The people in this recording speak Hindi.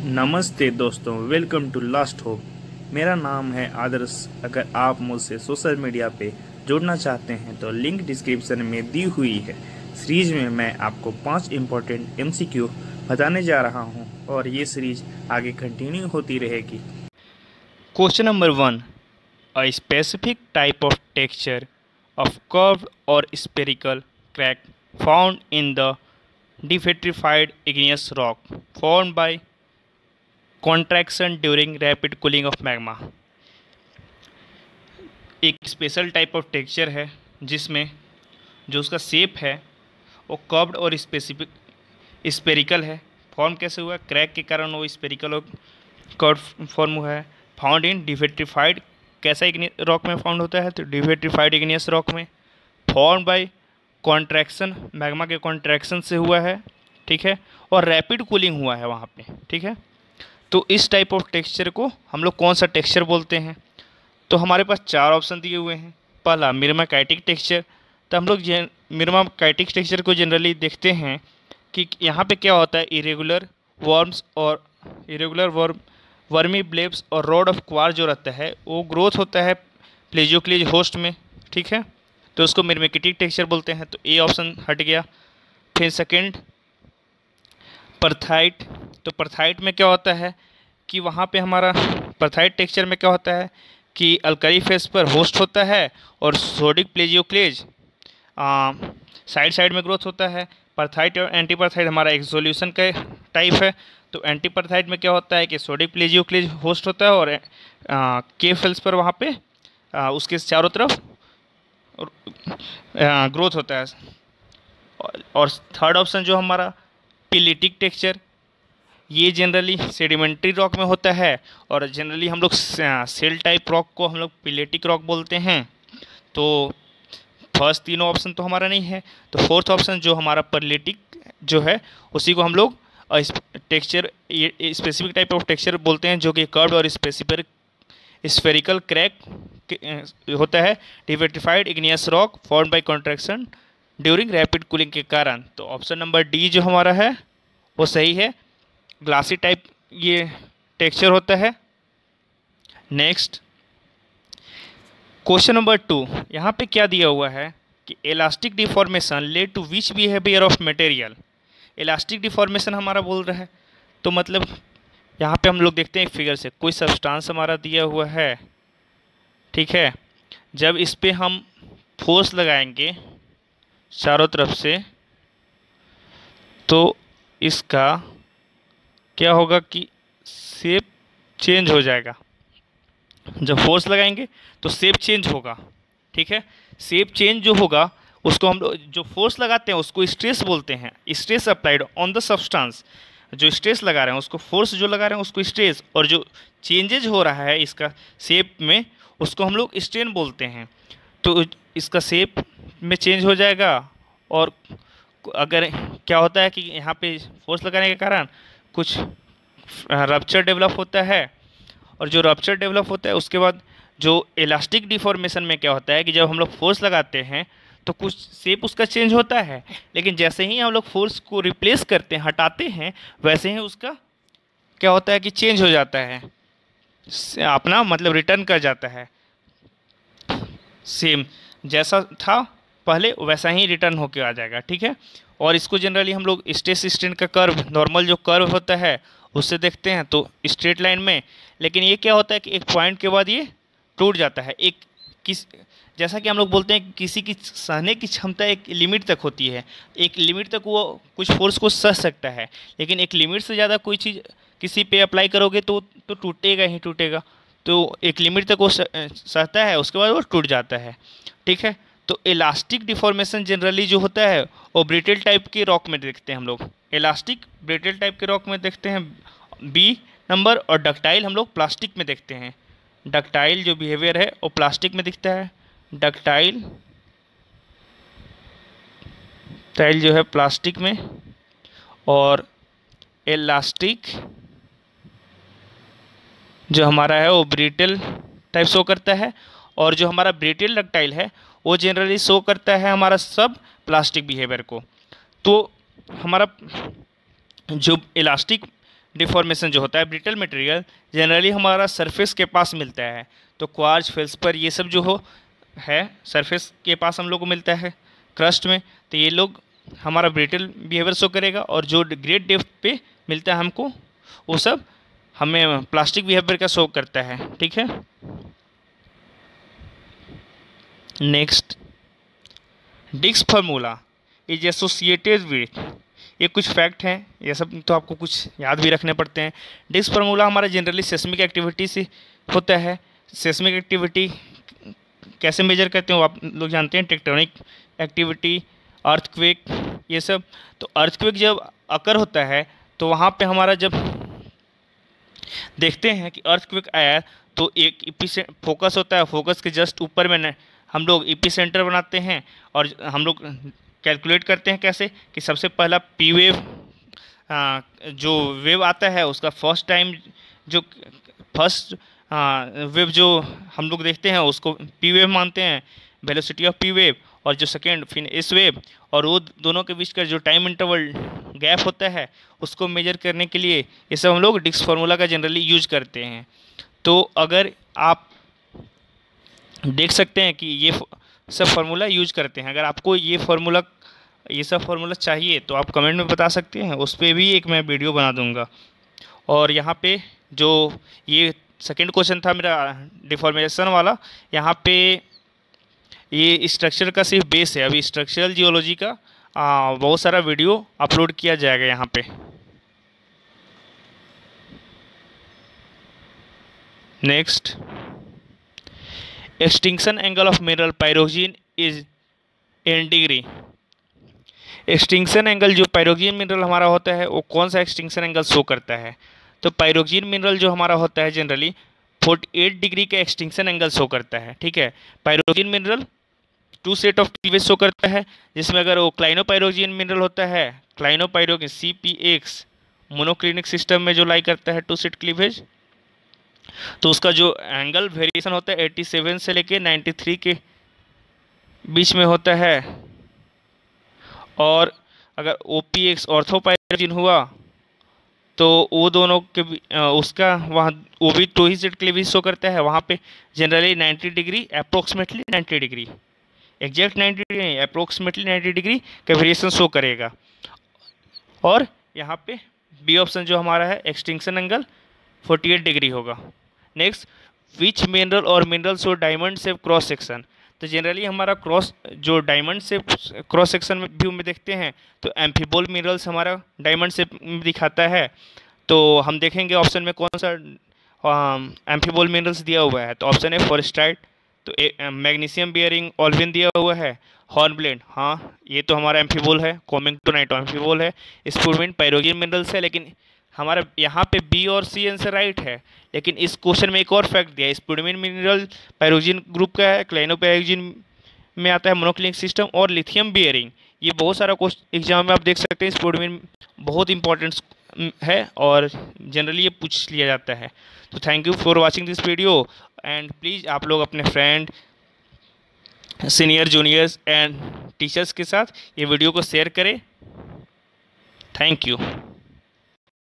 नमस्ते दोस्तों, वेलकम टू लास्ट होप। मेरा नाम है आदर्श। अगर आप मुझसे सोशल मीडिया पे जुड़ना चाहते हैं तो लिंक डिस्क्रिप्शन में दी हुई है। सीरीज में मैं आपको 5 इम्पोर्टेंट एमसीक्यू बताने जा रहा हूं और ये सीरीज आगे कंटिन्यू होती रहेगी। Question number 1, a specific type of texture of curved और spherical crack found in the devitrified igneous rock formed by contraction during rapid cooling of magma. एक स्पेशल टाइप ऑफ टेक्सचर है जिसमें जो उसका शेप है वो कर्व्ड और स्पेसिफिक स्पेरिकल है। फॉर्म कैसे हुआ है? क्रैक के कारण वो स्पेरिकल और कर्व फॉर्म हुआ है। फाउंड इन डिविट्रिफाइड, कैसा रॉक में फाउंड होता है? तो डिविट्रिफाइड इग्नियस रॉक में। फॉर्म बाय कॉन्ट्रैक्शन, मैग्मा के कॉन्ट्रैक्शन से हुआ है, ठीक है। और रैपिड कूलिंग हुआ है वहाँ पे, ठीक है। तो इस टाइप ऑफ टेक्सचर को हम लोग कौन सा टेक्सचर बोलते हैं? तो हमारे पास 4 ऑप्शन दिए हुए हैं। पहला मिर्माकाइटिक टेक्सचर। तो हम लोग मिर्माकाइटिक टेक्सचर को जनरली देखते हैं कि यहाँ पे क्या होता है, इरेगुलर वर्मी ब्लेब्स और रॉड ऑफ क्वार जो रहता है वो ग्रोथ होता है प्लेजियोक्लेज होस्ट में, ठीक है। तो उसको मिर्माकाइटिक टेक्सचर बोलते हैं। तो ए ऑप्शन हट गया। फिर सेकेंड परथाइट। तो परथाइट में क्या होता है कि वहाँ पे हमारा परथाइट टेक्सचर में क्या होता है कि अल्कली फेस पर होस्ट होता है और सोडिक प्लेजियोक्लेज साइड साइड में ग्रोथ होता है। परथाइट और एंटी परथाइट हमारा एक सॉल्यूशन का टाइप है। तो एंटी परथाइट में क्या होता है कि सोडिक प्लेजियोक्लेज होस्ट होता है और के फेल्स पर वहाँ पे उसके चारों तरफ ग्रोथ होता है। और थर्ड ऑप्शन जो हमारा पिलिटिक टेक्सचर, ये जनरली सेडिमेंट्री रॉक में होता है और जनरली हम लोग सेल टाइप रॉक को हम लोग पिलेटिक रॉक बोलते हैं। तो फर्स्ट तीनों ऑप्शन तो हमारा नहीं है। तो फोर्थ ऑप्शन जो हमारा परलिटिक जो है उसी को हम लोग टेक्सचर, ये स्पेसिफिक टाइप ऑफ टेक्सचर बोलते हैं, जो कि कर्व्ड और स्फेरिकल क्रैक होता है devitrified igneous rock formed by contraction during rapid cooling के कारण। तो ऑप्शन नंबर डी जो हमारा है वो सही है। ग्लासी टाइप ये टेक्सचर होता है। नेक्स्ट क्वेश्चन नंबर 2, यहाँ पे क्या दिया हुआ है कि elastic deformation led to which behaviour of material. Elastic deformation हमारा बोल रहा है, तो मतलब यहाँ पे हम लोग देखते हैं एक फिगर से कोई सब्सटेंस हमारा दिया हुआ है, ठीक है। जब इस पे हम फोर्स लगाएंगे चारों तरफ से तो इसका क्या होगा कि शेप चेंज हो जाएगा। जब फोर्स लगाएंगे तो शेप चेंज होगा, ठीक है। शेप चेंज जो होगा उसको हम लोग, जो फोर्स लगाते हैं उसको स्ट्रेस बोलते हैं। Stress applied on the substance, जो स्ट्रेस लगा रहे हैं उसको, फोर्स जो लगा रहे हैं उसको स्ट्रेस, और जो चेंजेज हो रहा है इसका शेप में उसको हम लोग स्ट्रेन बोलते हैं। तो इसका शेप में चेंज हो जाएगा। और अगर क्या होता है कि यहाँ पे फोर्स लगाने के कारण कुछ रप्चर डेवलप होता है, और जो रप्चर डेवलप होता है उसके बाद जो इलास्टिक डिफॉर्मेशन में क्या होता है कि जब हम लोग फोर्स लगाते हैं तो कुछ शेप उसका चेंज होता है, लेकिन जैसे ही हम लोग फोर्स को रिप्लेस करते हैं, हटाते हैं, वैसे ही उसका क्या होता है कि चेंज हो जाता है, अपना मतलब रिटर्न कर जाता है। सेम जैसा था पहले वैसा ही रिटर्न होके आ जाएगा, ठीक है। और इसको जनरली हम लोग स्ट्रेस स्ट्रेन का कर्व, नॉर्मल जो कर्व होता है उससे देखते हैं तो स्ट्रेट लाइन में। लेकिन ये क्या होता है कि एक पॉइंट के बाद ये टूट जाता है। एक किस, जैसा कि हम लोग बोलते हैं किसी की सहने की क्षमता एक लिमिट तक होती है। एक लिमिट तक वो कुछ फोर्स को सह सकता है, लेकिन एक लिमिट से ज़्यादा कोई चीज़ किसी पे अप्लाई करोगे तो टूटेगा ही टूटेगा। तो एक लिमिट तक वो सहता है, उसके बाद वो टूट जाता है, ठीक है। तो इलास्टिक डिफॉर्मेशन जनरली जो होता है वो ब्रिटल टाइप के रॉक में देखते हैं हम लोग। इलास्टिक ब्रिटल टाइप के रॉक में देखते हैं बी नंबर, और डक्टाइल हम लोग प्लास्टिक में देखते हैं। डक्टाइल जो बिहेवियर है वो प्लास्टिक में दिखता है। डक्टाइल टाइल जो है प्लास्टिक में, और इलास्टिक जो हमारा है वो ब्रिटल टाइप शो करता है। और जो हमारा ब्रिटल डक्टाइल है वो जनरली शो करता है हमारा सब प्लास्टिक बिहेवियर को। तो हमारा जो इलास्टिक डिफॉर्मेशन जो होता है ब्रिटल मटेरियल जनरली हमारा सरफेस के पास मिलता है। तो क्वार्ट्ज, फेल्सपर ये सब जो हो है सरफेस के पास हम लोग को मिलता है क्रस्ट में, तो ये लोग हमारा ब्रिटल बिहेवियर शो करेगा। और जो ग्रेट डेप्थ पे मिलता है हमको वो सब हमें प्लास्टिक बिहेवियर का शो करता है। ठीक है, next disc formula is associated with, ये कुछ फैक्ट हैं, ये सब तो आपको कुछ याद भी रखने पड़ते हैं। डिस्क फार्मूला हमारा जनरली सेस्मिक एक्टिविटी से होता है। सेस्मिक एक्टिविटी कैसे मेजर करते हैं वो आप लोग जानते हैं, टेक्टोनिक एक्टिविटी, अर्थक्वेक, ये सब। तो अर्थक्वेक जब अकर होता है तो वहाँ पे हमारा जब देखते हैं कि अर्थक्वेक आया तो एक फोकस होता है, फोकस के जस्ट ऊपर में हम लोग एपिसेंटर बनाते हैं और हम लोग कैलकुलेट करते हैं कैसे कि सबसे पहला पी वेव जो वेव आता है उसका फर्स्ट टाइम जो फर्स्ट वेव जो हम लोग देखते हैं उसको पी वेव मानते हैं, वेलोसिटी ऑफ पी वेव। और जो सेकेंड फिर एस वेव, और वो दोनों के बीच का जो टाइम इंटरवल गैप होता है उसको मेजर करने के लिए ये सब हम लोग डिस्क फार्मूला का जनरली यूज करते हैं। तो अगर आप देख सकते हैं कि ये सब फार्मूला यूज करते हैं, अगर आपको ये सब फार्मूला चाहिए तो आप कमेंट में बता सकते हैं, उस पर भी एक मैं वीडियो बना दूंगा। और यहाँ पे जो ये सेकंड क्वेश्चन था मेरा डिफॉर्मेशन वाला, यहाँ पे ये स्ट्रक्चर का सिर्फ बेस है, अभी स्ट्रक्चरल जियोलॉजी का बहुत सारा वीडियो अपलोड किया जाएगा यहाँ पे। Next, extinction angle of mineral pyroxene is in degree. Extinction angle जो पायरोक्सिन मिनरल हमारा होता है वो कौन सा एक्सटिंक्शन एंगल शो करता है? तो पायरोक्सिन मिनरल जो हमारा होता है जनरली 48 डिग्री का एक्सटिंक्शन एंगल शो करता है। ठीक है, pyroxene mineral 2 set of cleavage show करता है, जिसमें अगर वो क्लाइनोपायरोक्सिन मिनरल होता है, क्लाइनोपायरोक्सिन CpX मोनोक्लिनिक सिस्टम में जो लाई करता है 2 सेट क्लीवेज, तो उसका जो एंगल वेरिएशन होता है 87 से लेके 93 के बीच में होता है। और अगर OPX ऑर्थोपायरोक्सिन हुआ तो वो दोनों के उसका वहाँ वो भी 2 ही सेट क्लीवेज शो करता है, वहाँ पे generally 90 degree, approximately 90 degree, exact 90 degree approximately 90 degree का वेरिएशन शो करेगा। और यहाँ पे बी ऑप्शन जो हमारा है एक्सटिंक्शन एंगल 48 डिग्री होगा। नेक्स्ट, विच मिनरल और mineral show diamond shape cross section. तो जनरली हमारा जो डायमंड शेप क्रॉस सेक्शन में व्यू में देखते हैं तो एम्फीबोल मिनरल्स हमारा डायमंड शेप में दिखाता है। तो हम देखेंगे ऑप्शन में कौन सा एम्फीबोल मिनरल्स दिया हुआ है, तो ऑप्शन है फॉरेस्टाइट, तो मैग्नीशियम बियरिंग ऑल्विन दिया हुआ है, हॉर्नब्लेंड, हाँ ये तो हमारा एम्फीबोल है, कोमिंगटोनाइट एम्फीबोल है, स्पुरमिन पायरोक्सिन मिनरल्स है। लेकिन हमारा यहाँ पे बी और सी आंसर राइट है, लेकिन इस क्वेश्चन में एक और फैक्ट दिया है, स्पुरमिन मिनरल पायरोक्सिन ग्रुप का है, क्लाइनोपायरोक्सिन में आता है मोनोक्लिनिक सिस्टम, और लिथियम बियरिंग। ये बहुत सारा क्वेश्चन एग्जाम में आप देख सकते हैं, स्पुरमिन बहुत इंपॉर्टेंट है और जनरली ये पूछ लिया जाता है। तो thank you for watching this video and please आप लोग अपने friend, senior, juniors and teachers के साथ ये वीडियो को शेयर करें। Thank you.